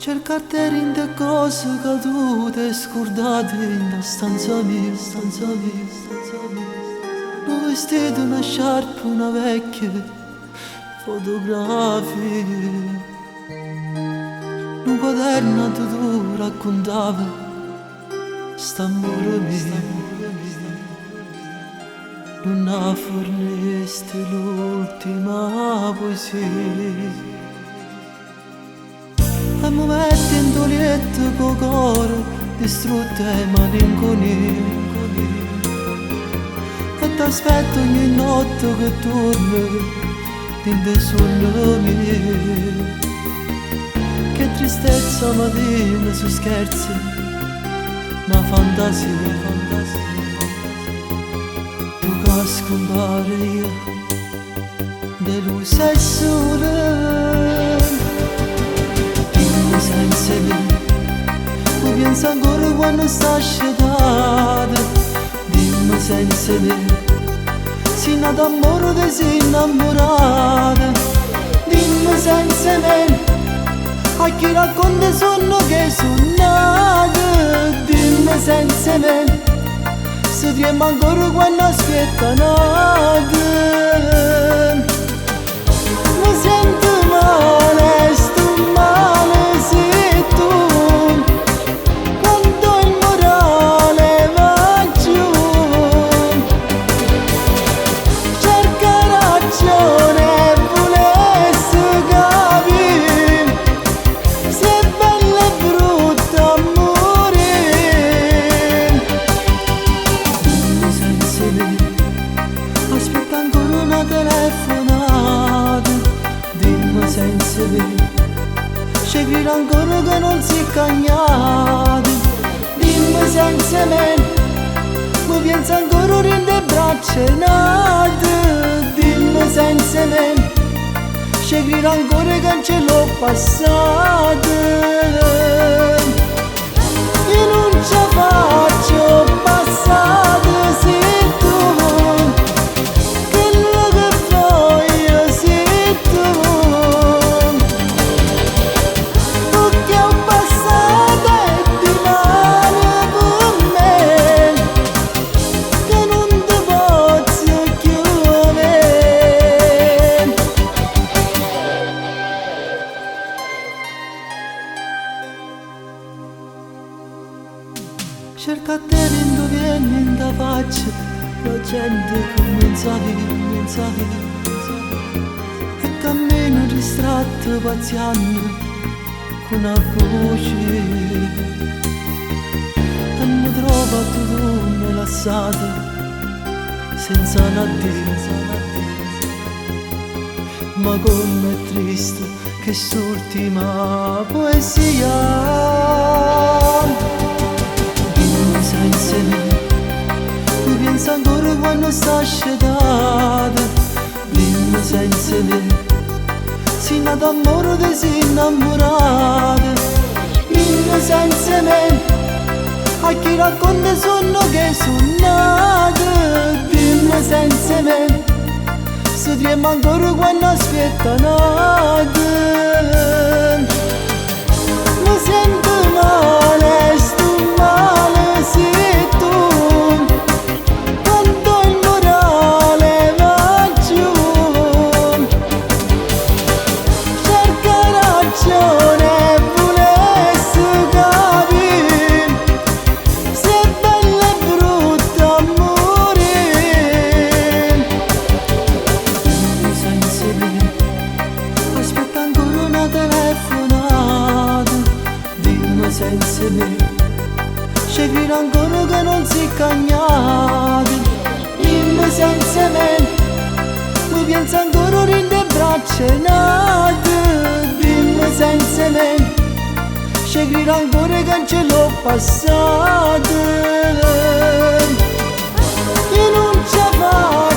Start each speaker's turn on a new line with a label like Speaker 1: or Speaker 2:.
Speaker 1: Cercate rinde cose cadute, scordate in una stanza mia, un vestito, una sciarpa, una vecchia fotografia, un quaderno dove tu raccontavi st'amore mio. Non ha forniste l'ultima poesia. E mi metti in tuo letto con cuore distrutto e malinconia. E t'aspetto ogni notte che torni in dei sogni miei. Che tristezza mattina su scherzi, una fantasia. Tu che scompare io, deluso e sole. Senza me, tu pensi ancora quando sta asciugata. Dimmi senza me, sei nato amore che sei innamorata. Dimmi senza me, a chi racconta sonno che sono nata. Dimmi senza me, se trema ancora quando aspetta nata. Mi sento male, sto male. Senza me, scegliere ancora che non si è cagnati. Dimmi senza me, mi pensi ancora in le braccia nate. Dimmi senza me, scegliere ancora che non ce l'ho passata. Io non ce la faccio passare se tu. Cercate indovini in da faccia, la gente comincia a vivere, e cammino distratto paziando con una voce. E mi trovo a tutto rilassato, senza un'attesa. Ma com'è triste che s'ultima poesia. Senza me, tu pensi ancora quando sta asciugata. Dimmi senza me, sei nato amore che sei innamorata. Dimmi senza me, a chi racconta sonno che sono nata. Dimmi senza me, se trema ancora quando aspetta nata. Mi sento male, sto male. Se tu, quando il morale va giù, cerca ragione e volesse capire se è bella e brutta a morire. Dimmi senza me, aspetta ancora una telefonata. Dimmi senza me, scegliere ancora che non si è cagnati. Dimmi senza me, mi pensi ancora in le braccia nate. Dimmi senza me, scegliere ancora che non ce l'ho passata. Io non ce la faccio.